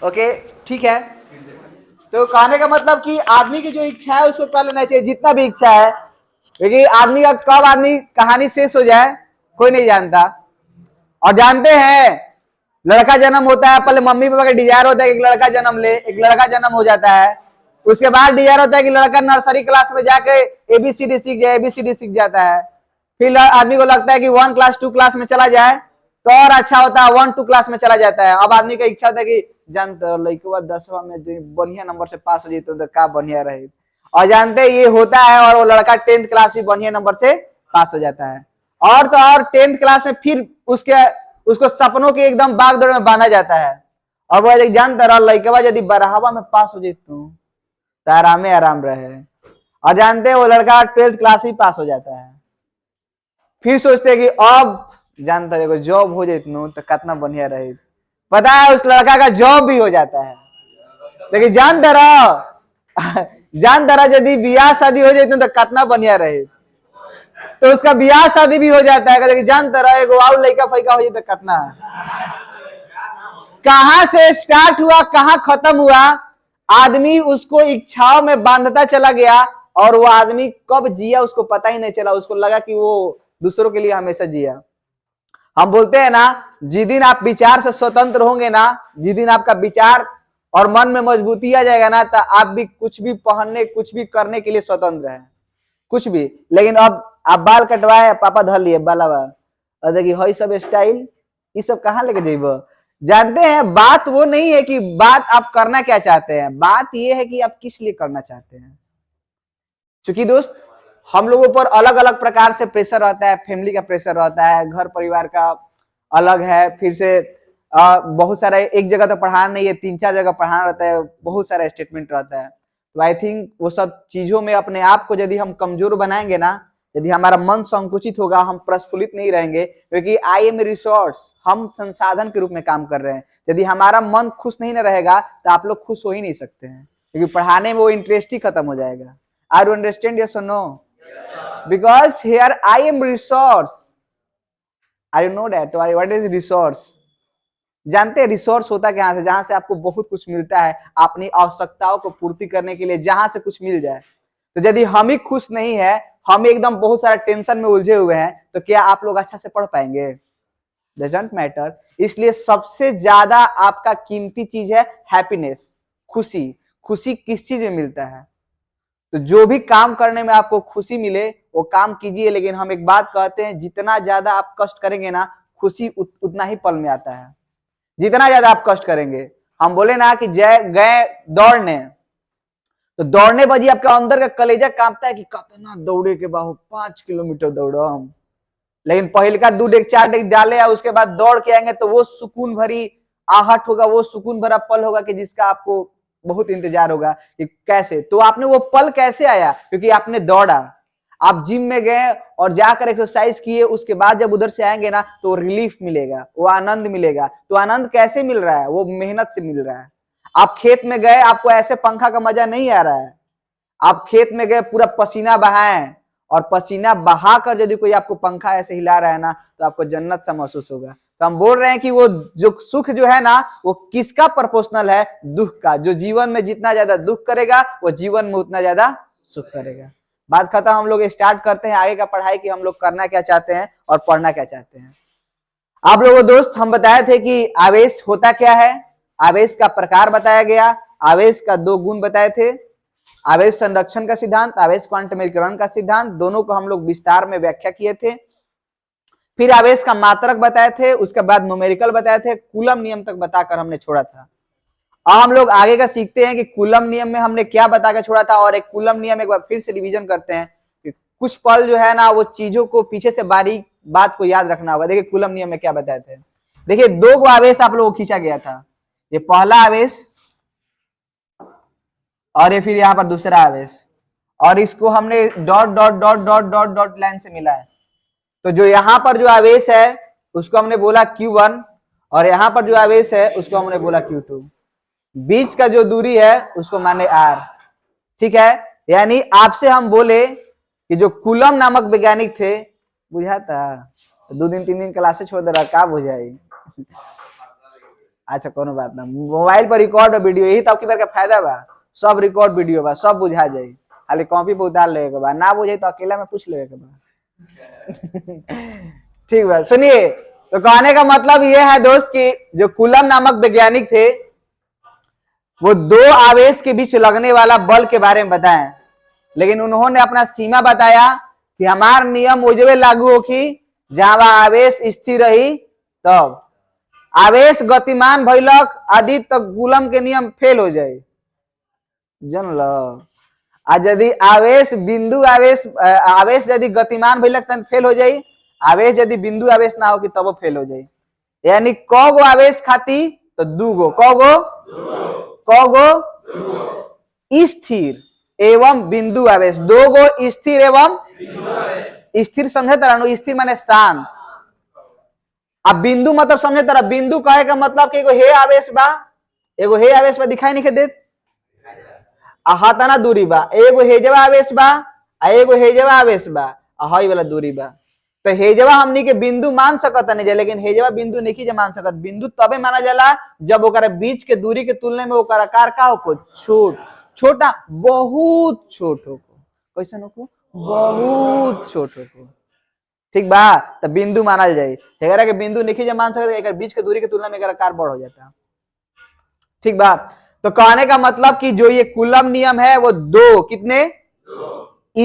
Okay, ठीक है। तो कहने का मतलब कि आदमी की जो इच्छा है उसको कर लेना चाहिए, जितना भी इच्छा है। लेकिन आदमी का कब आदमी कहानी शेष हो जाए कोई नहीं जानता। और जानते हैं लड़का जन्म होता है, पहले मम्मी पापा का डिजायर होता है कि एक लड़का जन्म ले, एक लड़का जन्म हो जाता है। उसके बाद डिजायर होता है कि लड़का नर्सरी क्लास में जाके एबीसीडी सीख जाए, एबीसीडी सीख जाता है। फिर आदमी को लगता है कि 1 क्लास 2 क्लास में चला जाए तो और अच्छा होता है, 1 2 क्लास में चला जाता है। अब आदमी का इच्छा होता है कि जानते लड़के 10वां में बढ़िया नंबर से पास हो जाए तो क्या बढ़िया रहे। और जानते ये होता है, और वो लड़का 10th क्लास भी बढ़िया नंबर से पास हो जाता है। और तो और 10th क्लास में फिर उसको सपनों के एकदम बागडोर में बांधा जाता है। और वो जानता रहा लड़के यदि 12वां में पास हो जाए तो आराम आराम रहे। और जानते हैं वो लड़का 12th क्लास ही पास हो जाता है। फिर सोचते हैं कि अब जानता है जॉब हो जाए तो कितना बढ़िया रहे। पता है उस लड़का का जॉब भी हो जाता है। लेकिन जानता रहा यदि ब्याह शादी हो जाए तो कितना बढ़िया रहे। तो उसका ब्याह शादी भी हो जाता है। लेकिन जानता रहा एगो और लड़का फैका हो जाए तो कितना, कहां से स्टार्ट हुआ कहां खत्म हुआ। आदमी उसको इच्छाओं में बांधता चला गया, और वो आदमी कब जिया उसको पता ही नहीं चला। उसको लगा कि वो दूसरों के लिए हमेशा जिया। हम बोलते हैं ना, जिस दिन आप विचार से स्वतंत्र होंगे ना, जिस दिन आपका विचार और मन में मजबूती आ जाएगा ना, तो आप भी कुछ भी पहनने कुछ भी करने के लिए स्वतंत्र है, कुछ भी। लेकिन अब आप बाल कटवाए, पापा धर लिए बालावा, और देखिए हई सब स्टाइल, ये सब कहाँ लेके जाइब। जानते हैं बात वो नहीं है कि बात आप करना क्या चाहते हैं, बात ये है कि आप किस लिए करना चाहते हैं। चूंकि दोस्त हम लोगों पर अलग अलग प्रकार से प्रेशर रहता है, फैमिली का प्रेशर रहता है, घर परिवार का अलग है, फिर से बहुत सारा एक जगह तो पढ़ाना नहीं है, 3 4 जगह पढ़ाना रहता है, बहुत सारा स्टेटमेंट रहता है। तो आई थिंक वो सब चीजों में अपने आप को यदि हम कमजोर बनाएंगे ना, यदि हमारा मन संकुचित होगा, हम प्रस्फुलित नहीं रहेंगे, क्योंकि आई एम रिसोर्स, हम संसाधन के रूप में काम कर रहे हैं। यदि हमारा मन खुश नहीं ना रहेगा तो आप लोग खुश हो ही नहीं सकते हैं, क्योंकि पढ़ाने में वो इंटरेस्ट ही खत्म हो जाएगा। Are you understand? Yes or no? Because here I am resource. Are you know that? What is resource? जानते हैं रिसोर्स होता क्या है? जहां से आपको बहुत कुछ मिलता है अपनी आवश्यकताओं को पूर्ति करने के लिए, जहां से कुछ मिल जाए। तो यदि हम ही खुश नहीं है, हम एकदम बहुत सारा टेंशन में उलझे हुए हैं, तो क्या आप लोग अच्छा से पढ़ पाएंगे? Doesn't matter. इसलिए सबसे ज्यादा आपका कीमती चीज है हैप्पीनेस, खुशी। खुशी किस चीज में मिलता है? तो जो भी काम करने में आपको खुशी मिले वो काम कीजिए। लेकिन हम एक बात कहते हैं, जितना ज्यादा आप कष्ट करेंगे ना, खुशी उतना ही पल में आता है। जितना ज्यादा आप कष्ट करेंगे, हम बोले ना कि गए दौड़ने, तो दौड़ने बजी आपका अंदर का कलेजा कांपता है कि कितना दौड़े के बाद 5 किलोमीटर दौड़ो हम। लेकिन पहले का 2 डेग 4 डेग डाले या उसके बाद दौड़ के आएंगे तो वो सुकून भरी आहट होगा, वो सुकून भरा पल होगा कि जिसका आपको बहुत इंतजार होगा कि कैसे। तो आपने वो पल कैसे आया? क्योंकि आपने दौड़ा, आप जिम में गए और जाकर एक्सरसाइज किए, उसके बाद जब उधर से आएंगे ना तो रिलीफ मिलेगा, वो आनंद मिलेगा। तो आनंद कैसे मिल रहा है? वो मेहनत से मिल रहा है। आप खेत में गए, आपको ऐसे पंखा का मजा नहीं आ रहा है। आप खेत में गए, पूरा पसीना बहाएं, और पसीना बहाकर यदि कोई आपको पंखा ऐसे हिला रहा है ना, तो आपको जन्नत सा महसूस होगा। तो हम बोल रहे हैं कि वो जो सुख जो है ना, वो किसका प्रोपोर्शनल है? दुख का। जो जीवन में जितना ज्यादा दुख करेगा वो जीवन में उतना ज्यादा सुख करेगा। बात खत्म। हम लोग स्टार्ट करते हैं आगे का पढ़ाई कि हम लोग करना क्या चाहते हैं और पढ़ना क्या चाहते हैं। आप लोगों दोस्त हम बताए थे कि आवेश होता क्या है, आवेश का प्रकार बताया गया, आवेश का 2 गुण बताए थे, आवेश संरक्षण का सिद्धांत, आवेश क्वांटमीकरण का सिद्धांत, दोनों को हम लोग विस्तार में व्याख्या किए थे। फिर आवेश का मात्रक बताए थे, उसके बाद न्यूमेरिकल बताए थे, कूलम नियम तक बताकर हमने छोड़ा था। अब हम लोग आगे का सीखते हैं कि कूलम नियम में हमने क्या बताकर छोड़ा था, और एक कूलम नियम एक बार फिर से रिवीजन करते हैं कि कुछ पल जो है ना वो चीजों को पीछे से बारीक बात को याद रखना होगा। देखिए कूलम नियम में क्या बताए थे। देखिए 2 आवेश आप लोगों को खींचा गया था, ये पहला आवेश और ये फिर यहाँ पर दूसरा आवेश, और इसको हमने dot dot dot dot dot dot line से मिला है। तो जो यहाँ पर जो आवेश है उसको हमने बोला Q1, और यहाँ पर जो आवेश है उसको हमने बोला Q2। बीच का जो दूरी है उसको माने R। ठीक है, यानी आपसे हम बोले कि जो कूलम नामक वैज्ञानिक थे, बुझा था 2 दिन 3 दिन क्लासे छोड़ दे रहा, क्या बुझाई। अच्छा कोनो बात ना, मोबाइल पर रिकॉर्ड वीडियो यही तो आपकी बार का फायदा बा, सब रिकॉर्ड वीडियो बा, सब बुझा जाई, खाली कॉपी पे उतार लेवे के बा, ना बुझे तो अकेला में पूछ लेवे के बा। ठीक बा, सुनिए, तो कहने का मतलब ये है दोस्त कि जो कूलम नामक वैज्ञानिक थे वो दो आवेश के बीच लगने वाला बल के बारे में बताएं, लेकिन उन्होंने अपना सीमा बताया कि हमार नियम उजवे लागू होगी जहां आवेश स्थिर रही तब आवेश गतिमान भइलक आदि तक कूलम के नियम फेल हो जाए, जन लो। आ यदि आवेश बिंदु आवेश यदि गतिमान भइलक तन फेल हो जाए, आवेश यदि बिंदु आवेश ना हो कि तब फेल हो जाए। यानी कगो आवेश खाती तो दूगो, कगो स्थिर एवं बिंदु आवेश, दो गो स्थिर एवं स्थिर, समझे तरह, स्थिर माने शांत। अब बिंदु मतलब समझे तरह, बिंदु कहे का मतलब कि एगो हे आवेश बा, एगो हे आवेश बा दिखाई नहीं के देत, हाथाना दूरी बा, एगो हेजवा आवेश बा, एगो हेजवा आवेश बा, हई वाला दूरी बा। तो हेजवा हमनी के बिंदु मान सकत नहीं, लेकिन हेजवा बिंदु नहीं के मान सकत। बिंदु तबे माना जाला जब ओकरा बीच के दूरी के तुलना में ओकर आकार का हो, छोटा, बहुत छोट हो, कैसन हो, बहुत छोट हो, ठीक बा, तो बिंदु मानल जाए। एकरा के बिंदु नहीं जे मान सकत, एकर बीच के दूरी के तुलना में एकर आकार बड़ हो जाता, ठीक बा। तो कहने का मतलब कि जो ये कूलम नियम है वो दो कितने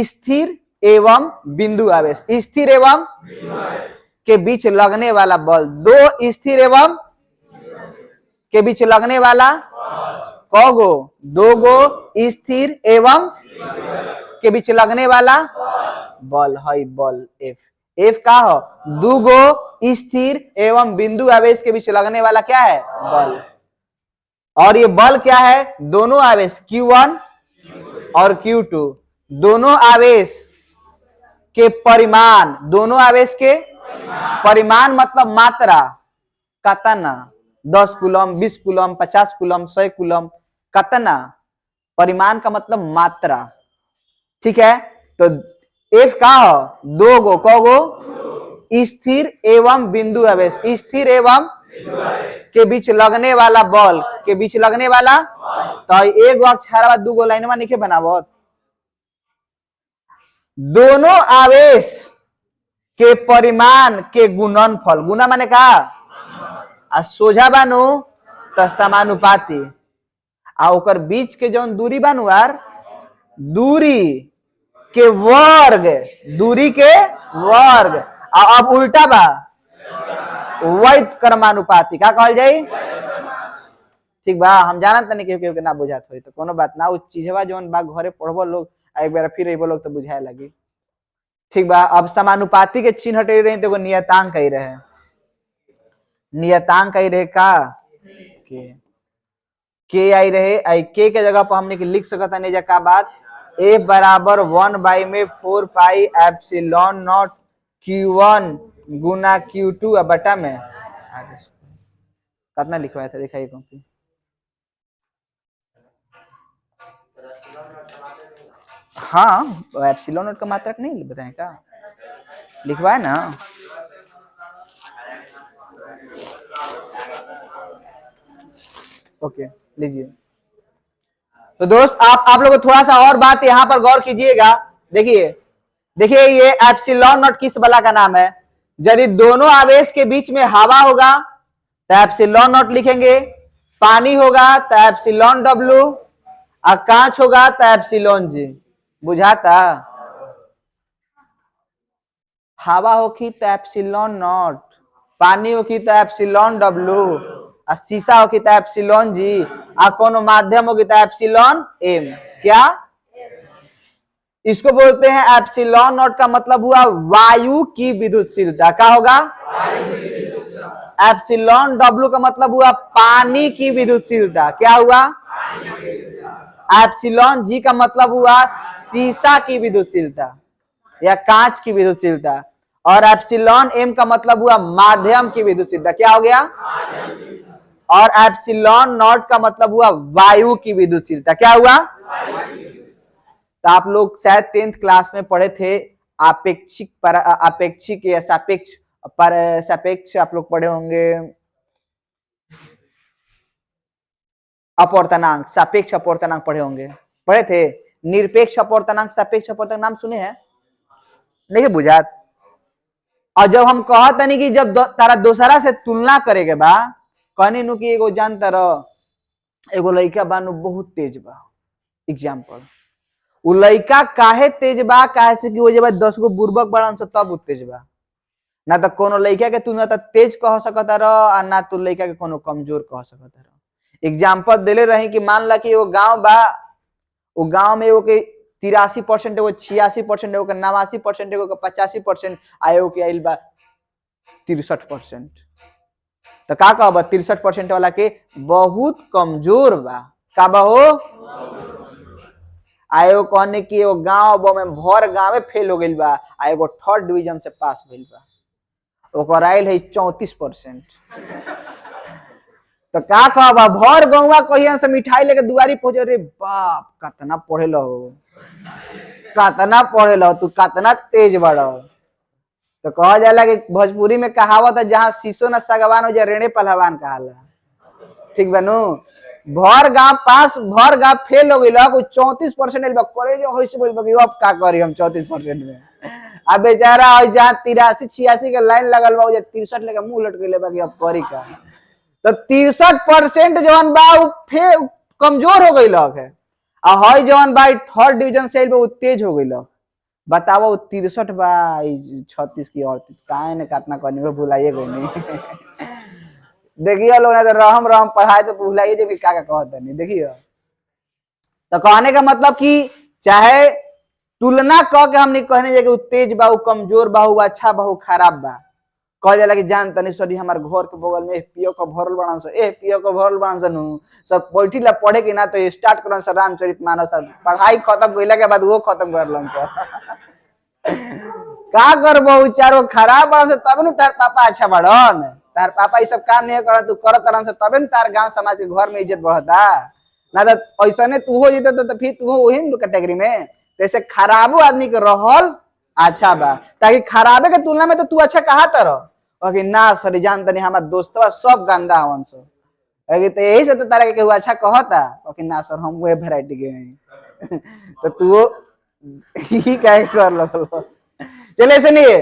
स्थिर एवं बिंदु आवेश, स्थिर एवं के बीच लगने वाला बल, दो स्थिर एवं के बीच लगने वाला कगो, दो गो स्थिर एवं के बीच लगने वाला बल है बल एफ। एफ का हो, दो गो स्थिर एवं बिंदु आवेश के बीच लगने वाला क्या है, बल। और ये बल क्या है, दोनों आवेश Q1 और Q2, दोनों आवेश के परिमाण, दोनों आवेश के परिमाण मतलब मात्रा, कतना, 10 कूलम, 20 कूलम, 50 कूलम, 100 कूलम, कतना, परिमाण का मतलब मात्रा, ठीक है। तो एफ का हो, दो गो, कगो स्थिर एवं बिंदु आवेश, स्थिर एवं के बीच लगने वाला बल, के बीच लगने वाला, तो एगो अक्षर दू गो लाइन में नहीं बनावत, दोनों आवेश के परिमाण के गुणनफल, गुना माने का आ सोझा बानू तो समानुपाती, आ ओकर बीच के जौन दूरी बानू यार, दूरी के वर्ग, दूरी के वर्ग, अब उल्टा बा वैध क्रमानुपाती का कहल जाई, ठीक बा। हम जानत नहीं के ना बुझात होई तो कोनो बात ना, उ चीजवा जौन बा घरे पढ़बो लोग, एक बार फिर अइबो लोग तो बुझाए लगी, ठीक बा। अब समानुपाती के चिन्ह हटे रहे तो नियतांक कही रहे, नियतांक कही रहे का के आई रहे, आई के जगह पर हमने लिख सकता नहीं का बात, ए बराबर 1 में 4 pi epsilon not Q1 Guna Q2 बटा में कितना लिखवाया था, दिखाइए कॉपी, हाँ एप्सिलॉन नॉट का मात्रक नहीं बताएं का, लिखवाए ना, ओके लीजिए। तो दोस्त आप लोग थोड़ा सा और बात यहां पर गौर कीजिएगा, देखिए देखिए ये एप्सिलॉन नॉट किस बला का नाम है, यदि दोनों आवेश के बीच में हवा होगा तो एप्सिलॉन नॉट लिखेंगे, पानी होगा तो एप्सिलॉन डब्ल्यू, और कांच होगा तो एप्सिलॉन जी, बुझाता, हवा होगी तो एप्सिलॉन नॉट, पानी होगी तो एप्सिलॉन डब्ल्यू, और शीशा होगी तो एप्सिलॉन जी, और कोनो माध्यम होगी तो एप्सिलॉन एम, क्या इसको बोलते हैं एप्सिलॉन नॉट का मतलब हुआ वायु की विद्युतशीलता, क्या होगा, एप्सिलॉन डब्ल्यू का मतलब हुआ पानी की विद्युतशीलता, क्या हुआ, एप्सिलॉन जी का मतलब हुआ शीशा की विद्युतशीलता या कांच की विद्युतशीलता, और एप्सिलॉन एम का मतलब हुआ माध्यम की विद्युतशीलता, क्या हो गया, और एप्सिलॉन नॉट का मतलब हुआ वायु की विद्युतशीलता, क्या हुआ। तो आप लोग शायद 10th क्लास में पढ़े थे आपेक्षिक या सापेक्ष, पर सापेक्ष आप लोग पढ़े होंगे, अपवर्तनांक, सापेक्ष अपवर्तनांक पढ़े होंगे, पढ़े थे। निरपेक्ष अपवर्तनांक, सापेक्ष अपवर्तनांक नाम सुने हैं? नहीं बुझात। और जब हम कहत नहीं कि जब तारा दोसरा से तुलना करेगे बा, कहनी नु कि एगो जानता रह एगो लड़का बा नु बहुत तेज बा, एग्जाम्पल उ लड़का काहे तेज बा, काहे से कि वो जब 10 गो बुर्बक बड़न से तब उ तेज बा। ना तो कोनो लड़का के तू ना तो तेज कह सकता रह और ना तू लड़का के कोनो कमजोर कह सकता रह। एग्जाम्पल देले रही कि मान ला कि वो गांव बा, वो गांव में एगो के 83%, एगो 86%, एगो के 89%, एगो के 85%, आ एगो के आइल बा 63%। तो का कहब 63% वाला के बहुत कमजोर बा, का बा हो? आयो कहने की एगो गांव में भर गांव फेल हो गइल बा, आ एगो 3rd डिवीजन से पास भइल बा, ओकर आइल है 34%। तो का कहब भर गौवा कहिया से मिठाई लेके दुआरी पहुंचे, रे बाप कितना पढ़े लो, कितना पढ़े लो, तू कितना तेज बड़ा। तो कहा जाला कि भोजपुरी में कहावत है, जहां शीशो न सगवान हो जा रेणे पहलवान कहाला, ठीक बनू। भर गांव पास, भर गांव फेल हो गइल, 34% करे जो होइसे बोल बगी, अब का करी हम 34% में। अब बेचारा जहां 83-86 के लाइन लगल बा, 63 लेके मुंह लटके ले बाकी अब करी का। तो 63% जवन बा उ फेल कमजोर हो गइल है, आ हई जवन बा 3rd डिवीजन से वो तेज हो गइल। बताओ 63 बा 36 की 38 काहे ने कितना करनी में भुलाइए गई नहीं। देखिए लोग ना तो रहम रहम पढ़ाए तो भुलाइए जे भी का कहत नहीं। देखिए तो कहने का मतलब कि चाहे तुलना क के हमने कहने जे कि तेज बा, कमजोर बा, अच्छा बा, खराब बा, कह जाला कि जान तनी सरी हमार घर के बगल में एफपीओ का भरल बड़न से, एफपीओ का भरल बड़न से नु सब बैठी ला पढ़े कि ना तो स्टार्ट करन से रामचरितमानस, पढ़ाई खत्म कइला के बाद वो खत्म करलन से। का करबो चारो खराब बड़न से तब न तार पापा अच्छा बड़न, तार पापा ई सब काम नहीं करत, तू करत तरन से तबे न तार गांव समाज के घर में इज्जत बढ़ता। ना तो ऐसा ने तू हो जित तो फिर तू वही कैटेगरी में। जैसे खराबो आदमी के रहल अच्छा बा, ताकि खराबे के तुलना में तो तू अच्छा कहा तरह कि ना सरी जान तनी हमार दोस्तवा सब गंदा हवन सो, तो यही से तो तारा के अच्छा कहता कि ना सर हम वो वैरायटी के हैं। तो तू ही कहे कर लो। चलिए सुनिए,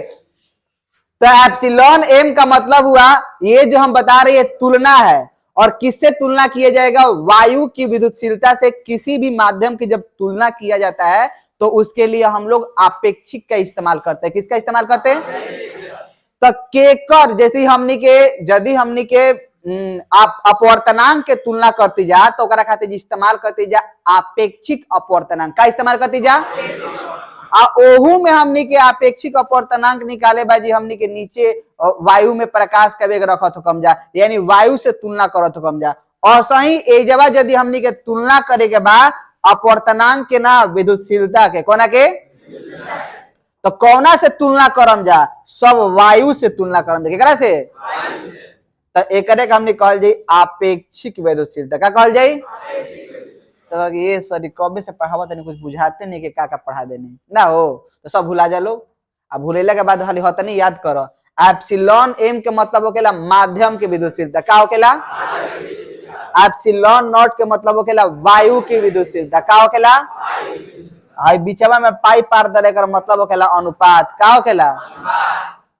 तो एप्सिलॉन एम का मतलब हुआ ये जो हम बता रहे हैं तुलना है, और किससे तुलना किया जाएगा? वायु की विद्युतशीलता से किसी भी माध्यम की जब तुलना किया जाता है तो उसके लिए हम लोग आपेक्षिक का इस्तेमाल करते हैं। किसका इस्तेमाल करते हैं? तो केकर जैसी हमनी के यदि हमनी के आप अपवर्तनांक के तुलना करती जा तो ओकरा खातिर इस्तेमाल करती जा आपेक्षिक अपवर्तनांक का इस्तेमाल करती जा। ओहू में हमनी के आपेक्षिक अपवर्तनांक निकाले बाजी हमनी के नीचे वायु में प्रकाश का वेग रखत हो कम जा, यानी वायु से तुलना करत हो कम जा। और सही एजवा यदि हमनी के तुलना करे के बाद अपवर्तनांक के ना विद्युतशीलता के कोना के, तो कौना से तुलना करम जा? सब वायु से तुलना करम जा। केकरा से? तो एकरे का हमने कहल जाई आपेक्षिक विद्युतशीलता। का कहल जाई? तो ये सॉरी कबे से पढ़ावा तनी कुछ बुझाते नहीं के का पढ़ा देने ना हो, तो सब भुला जा लोग। अब भूलेला के बाद खाली हतनी याद करो। एप्सिलॉन एम के मतलब होकेला माध्यम की विद्युतशीलता। का होकेला? एप्सिलॉन नॉट के मतलब होकेला वायु की विद्युतशीलता। का होकेला? हाई बीचवा में पाई पार दरे कर मतलब होकेला अनुपात। का होकेला?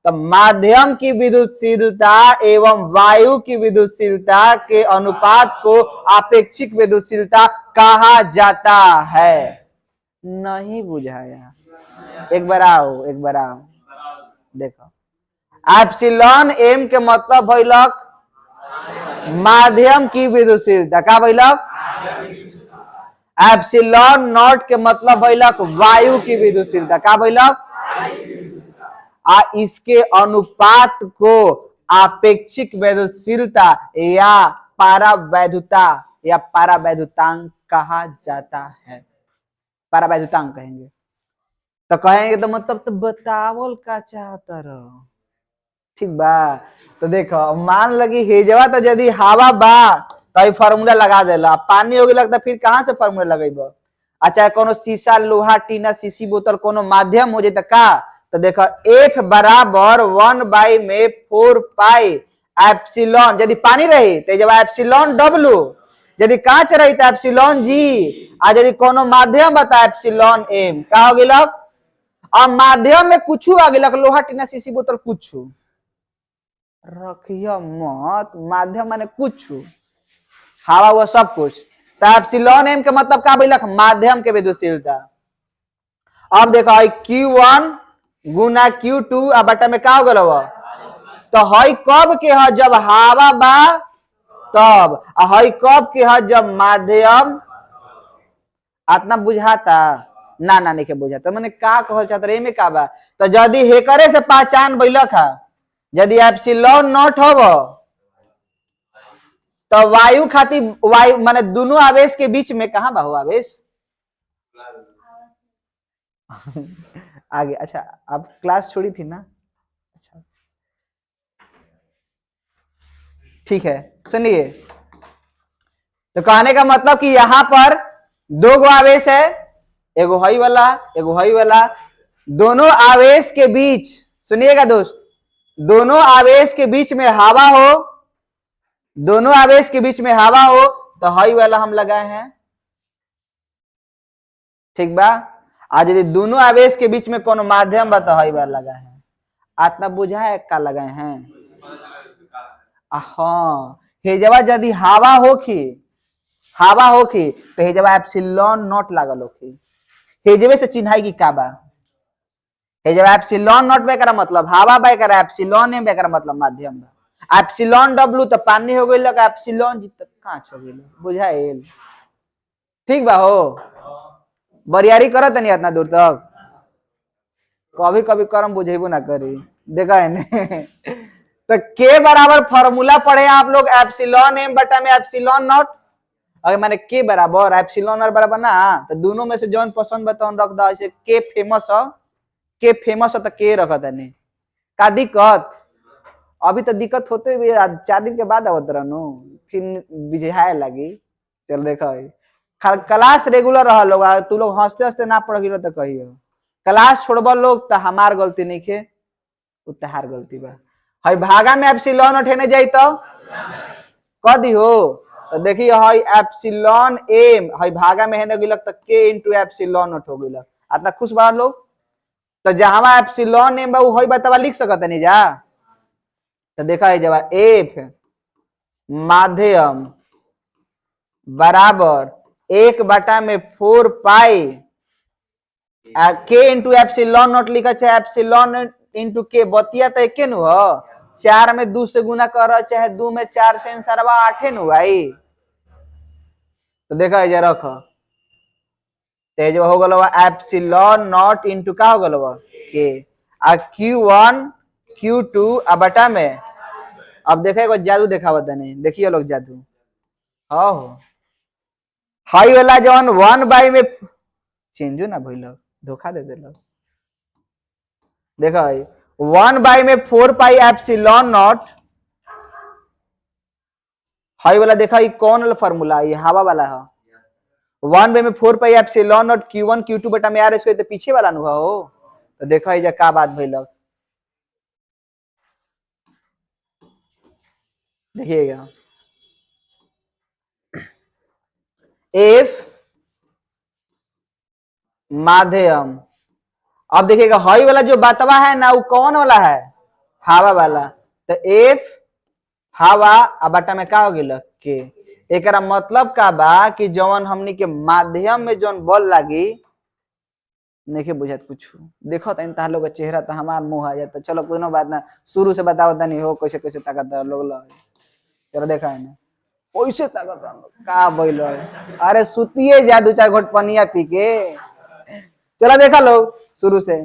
तो माध्यम की विद्युतशीलता एवं वायु की विद्युतशीलता के अनुपात को आपेक्षिक विद्युतशीलता कहा जाता है। नहीं बुझाया? एक बार आओ, एक बार आओ, देखो एप्सिलॉन एम के मतलब भइलक माध्यम की विद्युतशीलता। का भइलक? एप्सिलॉन नॉट के मतलब भइलक वायु की विद्युतशीलता। का भइलक? इसके अनुपात को आपेक्षिक विद्युतशीलता या पारावैद्युता या पारावैद्युतांक कहा जाता है। पारावैद्युतांक कहेंगे। तो कहेंगे तो मतलब तो बतावल का चाहता रहो, ठीक बा। तो देखो मान लगी हेजवा तो यदि हवा बा तो फार्मूला लगा देला, पानी हो गया फिर कहां से फार्मूला लगेबो? अच्छा कोनो शीशा लोहा टीना शीशी बोतल कोनो माध्यम हो जाए का? तो देखो F बराबर 1 में 4 पाई एप्सिलॉन, यदि पानी रही तो जब एप्सिलॉन W यदि कांच रही तो एप्सिलॉन जी, आ यदि कोनो माध्यम बता एप्सिलॉन एम का हो गिलक। अब माध्यम में कुछ आ गिलक, लोहा टीना शीशी बोतल कुछ रखियो मत, माध्यम माने कुछ हवा वो सब कुछ। तो एप्सिलॉन एम के मतलब का बिलक माध्यम के विद्युशीलता। अब देखो Q1 गुना Q2 अब बटा में का हो गल, तो हई कब के है जब हवा बा तब, हई कब के है जब माध्यम। आतना बुझाता ना ना नहीं के बुझाता, मैंने का कहल चाहता रे में का बा। तो यदि हेकरे से पहचान बैलक है, यदि एप्सिलॉन नॉट हो तो वायु खातिर वायु माने दोनों आवेश के बीच में कहां बा हो आवेश आगे। अच्छा आप क्लास छोड़ी थी ना, अच्छा ठीक है सुनिए। तो कहने का मतलब कि यहां पर दो गो आवेश है, एगो हई वाला एगो हई वाला, दोनों आवेश के बीच सुनिएगा दोस्त, दोनों आवेश के बीच में हवा हो, दोनों आवेश के बीच में हवा हो तो हई वाला हम लगाए हैं, ठीक बा। आज यदि दोनों आवेश के बीच में कोनो माध्यम बा तो हई वाला लगाए हैं। आतना बुझा है का लगाए हैं। हाँ हेजवा यदि हवा होखी, हवा होखी तो हेजवा एप्सिलॉन नॉट लागल होखी, हेजवे से चिन्हाई की का बा। हेजवा एप्सिलॉन नॉट बेकर मतलब हवा बेकर, एप्सिलॉन एम बेकर मतलब माध्यम बा। एप्सिलॉन डब्लू तो पानी हो गइल, एप्सिलॉन जी तक कांच हो गइल, बुझाइल ठीक बा हो। बरियारी करत नहीं इतना दूर तक, कभी कभी करम बुझेबो ना करी, देखा है ने तो के बराबर फॉर्मूला पढ़े आप लोग, एप्सिलॉन एम बटा में एप्सिलॉन नॉट। अगर माने के बराबर एप्सिलॉन और बराबर ना, तो दोनों में से जौन पसंद बताओ रख दो। ऐसे के फेमस है, के फेमस है तो के रखत है, का दिक्कत। अभी तो दिक्कत होते हुए 4 दिन के बाद आवत रहनु, फिर बिझाए लगी। चल देखो क्लास रेगुलर रह लोग, तू लोग हंसते हंसते ना पढ़ गिरो तो कहियो क्लास छोड़ब लोग तो हमार गलती नहीं खे, तहार गलती बा। हई भागा में एप्सिलॉन उठेने जाई तो कदी हो, तो देखिए हई एप्सिलॉन एम हई भागा में हेने गिलक तो के इनटू एप्सिलॉन नॉट हो गिलक। आतना खुश बा लोग। तो जहां एप्सिलॉन एम बा हई बतावा लिख सकत नहीं जा। तो देखा है जब एफ माध्यम बराबर 1/4 पाई के इंटू एप्सिलॉन नॉट लिखा, चाहे एप्सिलॉन इंटू के बतिया तो एक नु हो, 4 में 2 से गुना कर चाहे 2 में 4 से सरवा 8 नु भाई। तो देखा जरा रख तेज हो गल एप्सिलॉन नॉट इंटू का हो गल के, आ Q1 Q2 आ बटा में। अब देखे जादू देखा बता नहीं, देखिए लोग जादू हाँ हो हाई वाला जौन 1 में चेंजो ना भइल, धोखा दे देलक। देखो 1 में 4 पाई एप्सिलॉन नॉट, हाई वाला देखा कौन वाला फार्मूला ये हवा वाला है। 1 में 4 pi epsilon not Q1 Q2 बटा में आर स्क्वायर, तो पीछे वाला नु हो। तो देखो ये का बात भइल, देखिएगा एफ माध्यम। अब देखिएगा हई वाला जो बतवा है ना वो कौन वाला है, हवा वाला। तो एफ हवा अब बटा में का हो गया के। एकरा मतलब का बा कि जवन हमनी के माध्यम में जौन बल लागी नहीं बुझात कुछ। देखो तो इन लोग का चेहरा तो हमार मुंह आ जाता। चलो कोनो बात ना, शुरू से बताओ नहीं हो कैसे कैसे ताकत लोग जरा देखा है ना कैसे ताकत का बोल। अरे सुतिए जा 2-4 घोट पनिया पी के। चलो देखा लोग शुरू से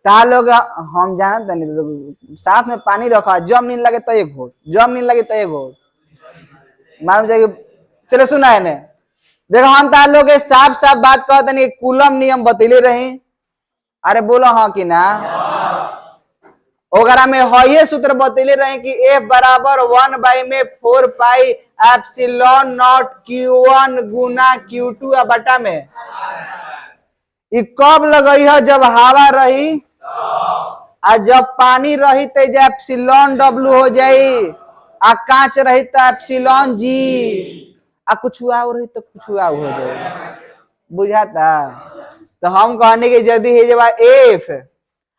ता लोग हम जानत नहीं, साथ में पानी रखा, जब नींद लगे तो 1 घोट, जब नींद लगे तो 1 घोट मालूम जाएगी। चलो सुना है ने, देखो हम तार लोग साफ साफ बात कहते नहीं, कूलम नियम बतैले रही। अरे बोलो हाँ कि ना, ओकरा में हये सूत्र बतैले रहे कि F बराबर 1 में 4 pi epsilon not Q1 Guna Q2 बटा में। ये कब लगई है, जब हवा रही आ जब पानी रही तो एप्सिलॉन W हो जाई, आ कांच रही तो एप्सिलॉन G। आ कुछ और रही तो कुछ और हो जाए, बुझाता। तो हम कहने की यदि हे जब एफ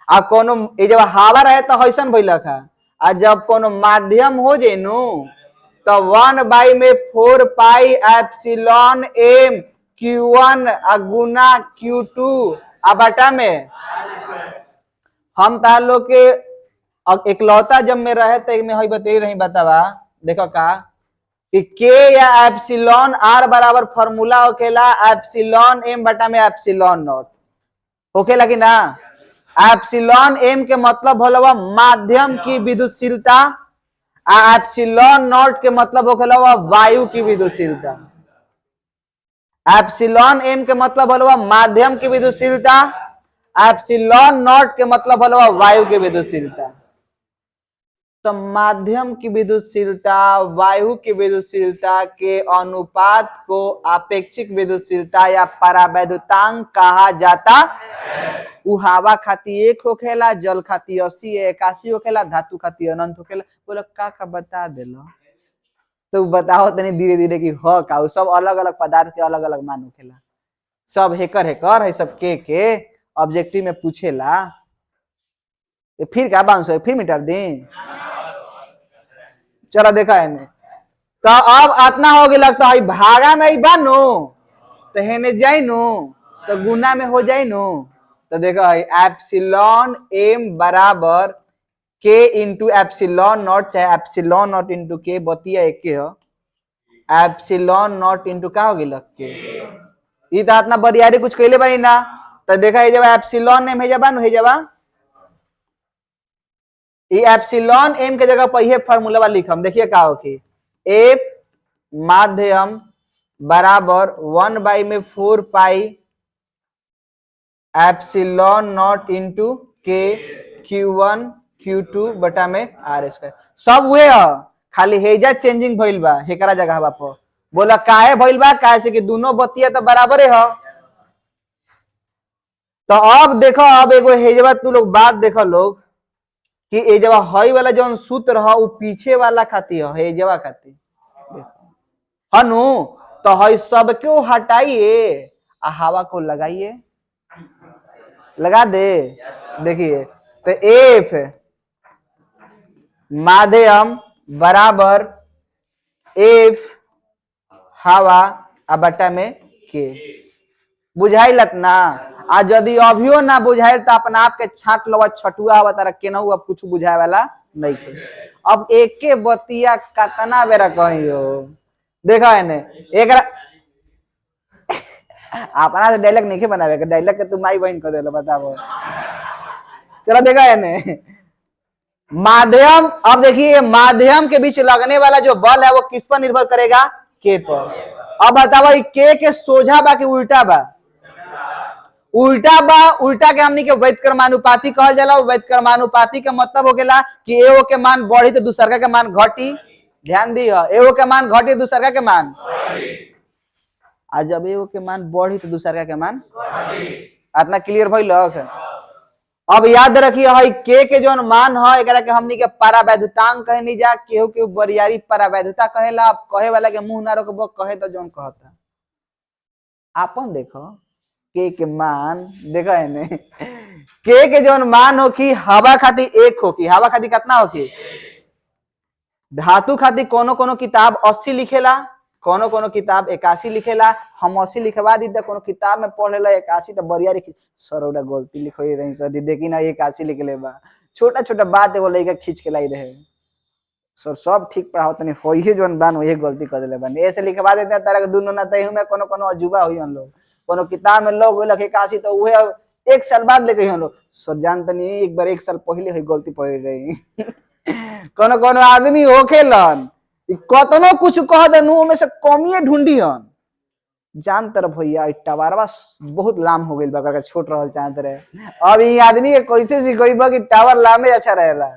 आ कोनो ये जब हवा रहे तो ऐसा भइलक है, आ जब कोनो माध्यम हो जाए नु तो 1/4 पाई एप्सिलॉन एम Q1 आ गुना Q2 आ बटा में हम तार लोग के अब इकलौता जब में रहे तो में हई बते रही बतावा देखो का कि के या एप्सिलॉन आर बराबर फॉर्मूला होखेला एप्सिलॉन एम बटा में एप्सिलॉन नॉट होखेला कि ना। एप्सिलॉन एम के मतलब होला माध्यम की विद्युतशीलता, एप्सिलॉन नॉट के मतलब होखेला वायु की विद्युतशीलता। एप्सिलॉन एम के मतलब होला माध्यम की विद्युतशीलता, एप्सिलॉन नॉट के मतलब होला वायु की विद्युतशीलता। तो माध्यम की विद्युतशीलता वायु की विद्युतशीलता के अनुपात को आपेक्षिक विद्युतशीलता या परावैद्युतांक कहा जाता है। उ हवा खाती 1 होखेला, जल खाती 80 81 होखेला, धातु खाती अनंत होखेला। बोला का बता देलो तो बताओ तनी धीरे धीरे कि ह का सब अलग अलग पदार्थ के अलग अलग मान होखेला। सब हेकर हेकर है सब के ऑब्जेक्टिव में पूछेला। फिर क्या बाउंस है, फिर मिटा दें। चलो देखा है ने तो अब इतना हो गया लगता है भागा में ही बानो तो हेने जाई नो तो गुना में हो जाई नो। तो देखो है एप्सिलॉन एम बराबर के इंटू एप्सिलॉन नॉट, चाहे एप्सिलॉन नॉट इंटू के बतिया एक के हो, एप्सिलॉन नॉट इंटू का हो गया के। ये तो इतना बरियारी कुछ कहले बानी ना। तो देखा है जब एप्सिलॉन एम है जब है जब ये एप्सिलॉन एम के जगह पर ये फार्मूला लिखम देखिए का होगी एफ माध्यम बराबर 1/4 पाई एप्सिलॉन नॉट इंटू के Q1 Q2 बटा में आर स्क्वायर। सब हुए खाली हेजा चेंजिंग भइल बा हेकरा जगह बा पर। बोला काहे भइल बा, काहे से कि दोनों बतिया तो बराबर है। तो अब देखो अब एगो हेजवा तू लोग बात देखो लोग कि ए जब हई वाला जो सूत्र है वो पीछे वाला खाती है हेजवा खाती हनु। तो हई सब क्यों हटाइए आ हवा को लगाइए, लगा दे। देखिए तो एफ माध्यम बराबर एफ हवा आ बटा में के बुझाइल ना। आ यदि अभियो ना बुझाइल तो अपना आप के छाट लो छटुआ हवा तारा केनहू अब कुछ बुझाए वाला नहीं थे। अब एक के बतिया कतना बेरा कही हो देखा है ने एक अपना से डायलॉग नहीं बनावे डायलॉग के तुम माई बहन कर देलो बताओ। चलो देखा है ने माध्यम। अब देखिए माध्यम के बीच लगने वाला जो बल है वो किस पर निर्भर करेगा, के पर। अब बताओ के सोझा बा कि उल्टा बा, उल्टा बा। उल्टा के हमनी के वैध क्रमानुपाती कहल जाला। वैध क्रमानुपाती का मतलब हो गया कि एगो के मान बढ़ी तो दूसरका के मान घटी। ध्यान दियो एगो के मान घटी दूसरका के मान आ जब एगो के मान बढ़ी तो दूसरका के मान इतना क्लियर भइल। अब याद रखिए हई के जोन मान है एकरा के हमनी के परावैद्युतांक कहे नहीं जा केहू केहू बरियारी परावैद्युता कहेला। अब कहे वाला के मुंह ना रोकबो कहे तो जोन कहता आपन देखो के मान देखो है ने के जोन मान हो कि हवा खाती 1 हो कि हवा खाती कितना हो कि धातु खाती कोनो कोनो किताब 80 लिखेला, कोनो कोनो किताब 81 लिखेला। हम 80 लिखवा दी कोनो किताब में पढ़ लेला 81 तो बरियारी सरोड़ा गलती लिखोई रही सर देखी ना 81 लिख ले बा। छोटा छोटा बात एगो लइका खींच के लाई रहे सर सब ठीक पढ़ाओ तनी होइए जोन बान वही गलती कर देले बानी ऐसे लिखवा देते तारा के दोनों ना तई में कोनो कोनो अजूबा होई हम लोग कोनो किताब में लोग लखे 81 तो उहे 1 साल बाद लेके हम लोग सर जानते नहीं एक बार 1 साल पहले ही गलती पढ़ रही। कोनो कोनो आदमी होखेलन कतनो कुछ कह देनु में से कमिए ढूंढी हन जान तर भैया टावरवा बहुत लाम हो गइल बा छोट रहल चाहत रहे। अब ई आदमी के कैसे सिखइबा कि टावर लामे अच्छा रहेला।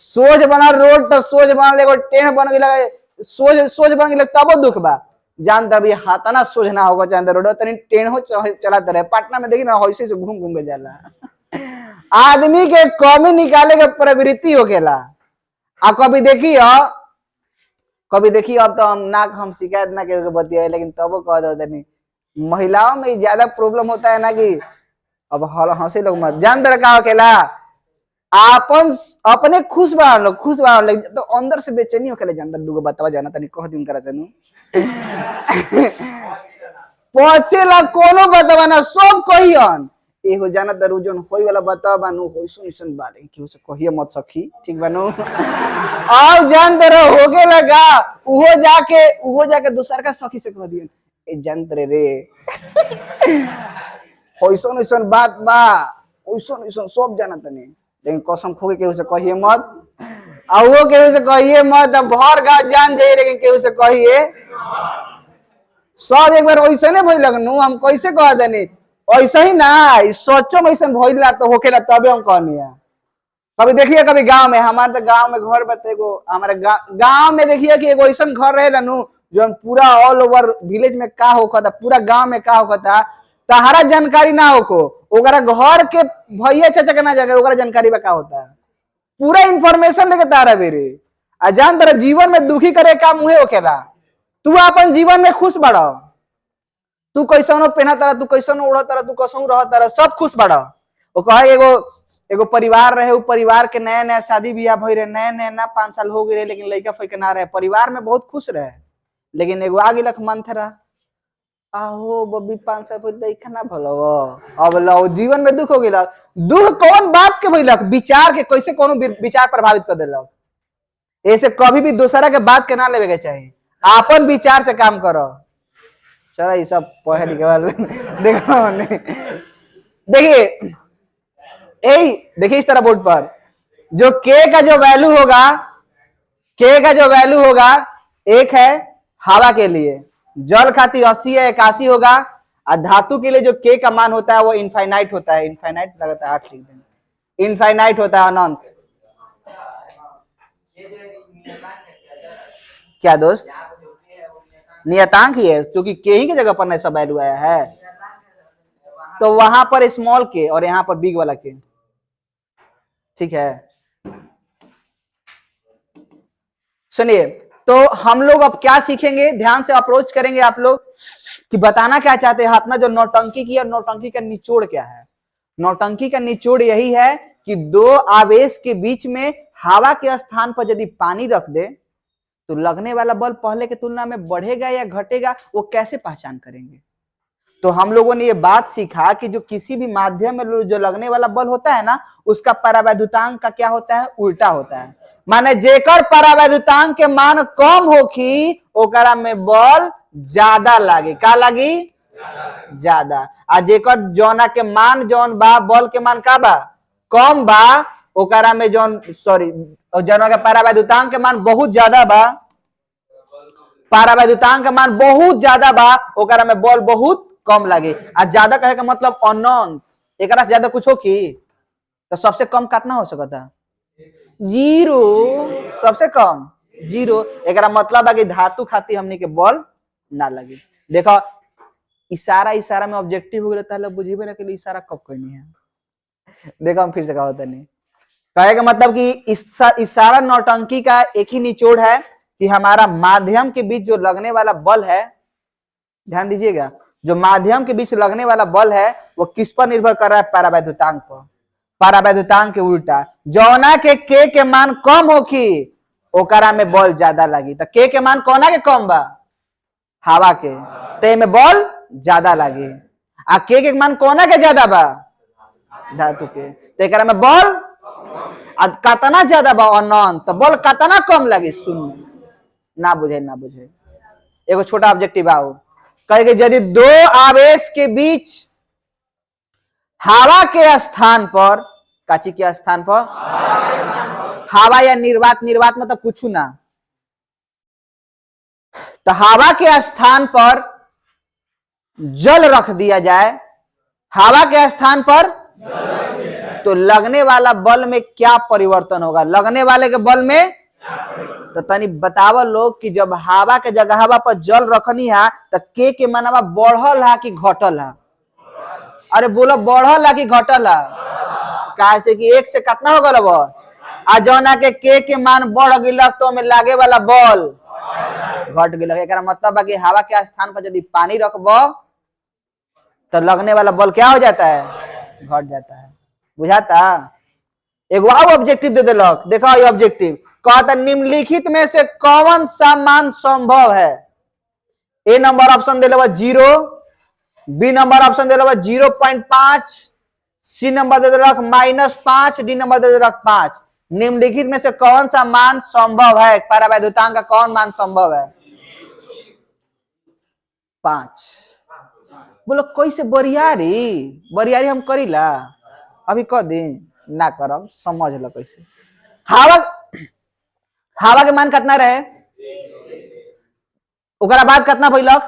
सोज बना रोड तो सोज बना एगो टेढ़ बन गेला सोज बन गेला तबो दुख बा। जान तर भैया हाथना सोज ना होगा चाहत रोड तनी टेढ़ो चलात रहे। पटना में देखी ना हइसे से घूम घूम के जाला। आदमी के कमी निकाले के प्रवृत्ति होखेला। आ कभी देखियो कभी देखिए अब तो हम शिकायत ना के बतिया, लेकिन तब कह दो नहीं, महिलाओं में ज्यादा प्रॉब्लम होता है ना कि अब हंसे लोग मत जान दर का अकेला आपन अपने खुश बाहर तो अंदर से बेचैनी होके जानता दूगो बतावा जाना तनी कह दिन करा तनु पहुंचे ला कोनो बतावा ना सब कहियन एगो जाना दरू जोन होई वाला बतावा बानू होई सुन बारे केहू से कहिए मत सखी ठीक बानू आओ जान दर होगे लगा उहो जाके दूसर का सखी से कह दियन ए जंत्र रे होइसन बात बा ओइसन सब जाना तनी, लेकिन कसम खो के केहू से कहिए मत, और वो केहू से कहिए मत, अब भर गाँव जान जाइए लेकिन केहू से कहिए सब एक बार वैसे ने भइल लगनू हम कैसे कह देनी ऐसा ही ना सोचो में ऐसा भइला तो होखेला तबे हम कहनी है। कभी देखिए कभी गांव में हमारे तो गांव में घर बतेगो हमारे गांव में देखिए कि एगो ऐसा घर रहे नु जो पूरा ऑल ओवर विलेज में का होता पूरा गांव में का होता तहारा जानकारी ना होको ओकरा घर के भैया चाचा के ना जाके ओकरा जानकारी बा का होता है पूरा इंफॉर्मेशन लेके तारा बेरे आ जान तेरा जीवन में दुखी करे काम मुहे होखेला। तू अपन जीवन में खुश बढ़ो, तू कैसनो पहना तारा, तू कैसनो उड़ा तारा, तू कसो रह तारा, सब खुश बढ़ो। वो कहे एगो परिवार रहे, वो परिवार के नया नया शादी ब्याह भई रहे, नया ना 5 साल हो गए लेकिन लड़का फैके ना रहे, परिवार में बहुत खुश रहे, लेकिन एगो आगे लख मन था आहो बबी 5 साल पहले देखा ना भलो अब लो जीवन में दुख हो गया। दुख कौन बात के भइलक विचार के कैसे कोनो विचार प्रभावित कर देलक, ऐसे कभी भी दूसरा के बात के ना लेवे के चाहिए, अपन विचार से काम करो। चलो ये सब पढ़े लिखे वाले देखो देखिए इस तरह बोर्ड पर जो के का जो वैल्यू होगा एक है हवा के लिए, जल खाती 80 है 81 होगा, और धातु के लिए जो के का मान होता है वो इनफाइनाइट होता है, इनफाइनाइट लगाता है 8 लिख देंगे, इनफाइनाइट होता है अनंत। क्या दोस्त नियतांक ही है क्योंकि के ही की जगह पर ऐसा वैल्यू आया है, तो वहां पर स्मॉल के और यहां पर बिग वाला के, ठीक है। सुनिए तो हम लोग अब क्या सीखेंगे, ध्यान से अप्रोच करेंगे आप लोग कि बताना क्या चाहते हैं हाथ में जो नौटंकी की, और नौटंकी का निचोड़ क्या है। नौटंकी का निचोड़ यही है कि दो आवेश के बीच में हवा के स्थान पर यदि पानी रख दे तो लगने वाला बल पहले की तुलना में बढ़ेगा या घटेगा, वो कैसे पहचान करेंगे। तो हम लोगों ने ये बात सीखा कि जो किसी भी माध्यम में जो लगने वाला बल होता है ना उसका परावैद्युतांक का क्या होता है, उल्टा होता है। माने जेकर परावैद्युतांक के मान कम होखी ओकरा में बल ज्यादा लागे, का लागी ज्यादा, आ जेकर जौना के मान जौन बा बल के मान का बा कम बा ओकरा में जौन जौना के परावैद्युतांक के मान बहुत ज्यादा बा, परावैद्युतांक के मान बहुत ज्यादा बा ओकरा में बल बहुत कम लगे। आ ज्यादा कहे का मतलब अनंत, एक से ज्यादा कुछ हो की तो सबसे कम कितना हो सकता, 0, सबसे कम 0। एक मतलब है कि धातु खाती हमने के बल ना लगे। देखो इशारा में ऑब्जेक्टिव हो गया बुझेबे ना के लिए इशारा कब करनी है। देखो हम फिर से कहा होता नहीं, कहे का मतलब कि इशारा नौटंकी का एक ही निचोड़ है कि हमारा माध्यम के बीच जो लगने वाला बल है, ध्यान दीजिएगा, जो माध्यम के बीच लगने वाला बल है वो किस पर निर्भर कर रहा है, परावैद्युतांक पर, परावैद्युतांक के उल्टा। जौना के मान कम होखी ओकरा में बल ज्यादा लगी, तो के मान कौना के कम बा, हवा के, ते में बल ज्यादा लगी। आ के मान कौना के ज्यादा बा, धातु के, तो एकरा में बल कतना ज्यादा बा अनंत, तो बल कतना कम लगे, शून्य। ना बुझे एगो छोटा ऑब्जेक्टिव आओ कहे यदि दो आवेश के बीच हवा के स्थान पर, काची के स्थान पर, हवा या निर्वात मतलब कुछ ना, तो हवा के स्थान पर जल रख दिया जाए, हवा के स्थान पर तो लगने वाला बल में क्या परिवर्तन होगा, लगने वाले के बल में, तो तनी बतावा लोग कि जब हवा के जगह हवा पर जल रखनी है तो के मनवा बढ़ल है कि घटल है, अरे बोलो बढ़ल है कि घटल है, कैसे कि 1 से कितना हो गल बल, आ जौना के मान बढ़ गई तो में लागे वाला बल घट गई। एक मतलब है कि हवा के स्थान पर यदि पानी रखब तो लगने वाला बल क्या हो जाता है, घट जाता है। बुझाता। एक और ऑब्जेक्टिव दे दिलक, देखो ये ऑब्जेक्टिव कहता निम्नलिखित में से कौन सा मान संभव है। ए नंबर ऑप्शन दे 0, बी नंबर ऑप्शन दे 0.5, सी नंबर दे दिलक -5, डी नंबर दे दिलक 5। निम्नलिखित में से कौन सा मान संभव है, परावैद्युतांक का कौन मान संभव है? 5। बोलो कैसे बरियारी हम करीला, अभी कह दी ना करम, समझ लो कैसे। हवा के मान कितना रहे, ओकरा बाद कितना भइलक,